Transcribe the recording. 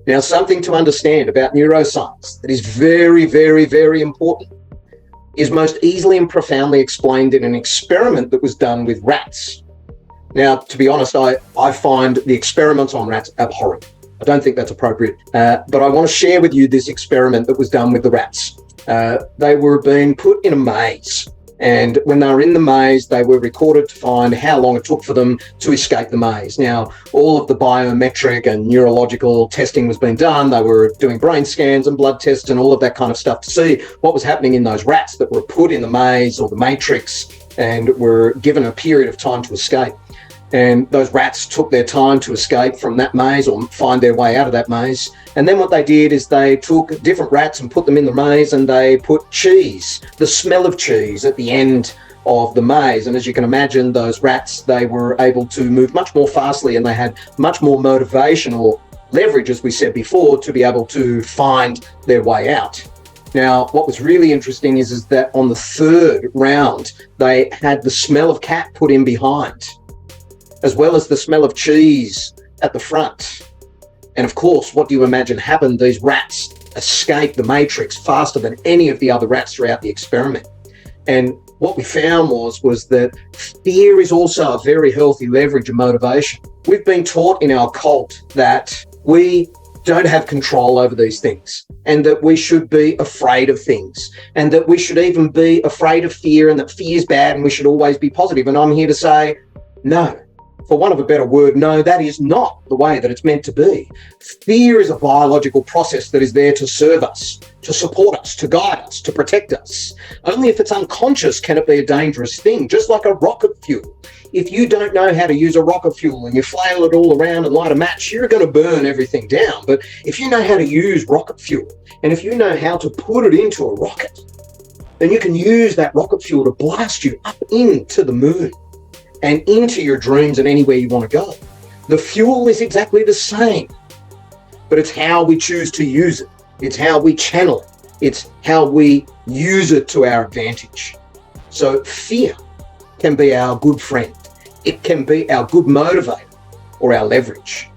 Now, something to understand about neuroscience that is very, very, very important is most easily and profoundly explained in an experiment that was done with rats. Now, to be honest, I find the experiments on rats abhorrent. I don't think that's appropriate, but I want to share with you this experiment that was done with the rats. They were being put in a maze, and when they were in the maze, they were recorded to find how long it took for them to escape the maze. Now, all of the biometric and neurological testing was being done. They were doing brain scans and blood tests and all of that kind of stuff to see what was happening in those rats that were put in the maze or the matrix and were given a period of time to escape. And those rats took their time to escape from that maze or find their way out of that maze. And then what they did is they took different rats and put them in the maze, and they put cheese, the smell of cheese, at the end of the maze. And as you can imagine, those rats, they were able to move much more fastly, and they had much more motivation or leverage, as we said before, to be able to find their way out. Now, what was really interesting is that on the third round, they had the smell of cat put in behind, as well as the smell of cheese at the front. And of course, what do you imagine happened? These rats escaped the matrix faster than any of the other rats throughout the experiment. And what we found was that fear is also a very healthy leverage and motivation. We've been taught in our cult that we don't have control over these things, and that we should be afraid of things, and that we should even be afraid of fear, and that fear is bad and we should always be positive. And I'm here to say, no. For want of a better word, no, that is not the way that it's meant to be. Fear is a biological process that is there to serve us, to support us, to guide us, to protect us. Only if it's unconscious can it be a dangerous thing, just like a rocket fuel. If you don't know how to use a rocket fuel and you flail it all around and light a match, you're going to burn everything down. But if you know how to use rocket fuel, and if you know how to put it into a rocket, then you can use that rocket fuel to blast you up into the moon and into your dreams and anywhere you want to go. The fuel is exactly the same, but it's how we choose to use it. It's how we channel it. It's how we use it to our advantage. So fear can be our good friend. It can be our good motivator or our leverage.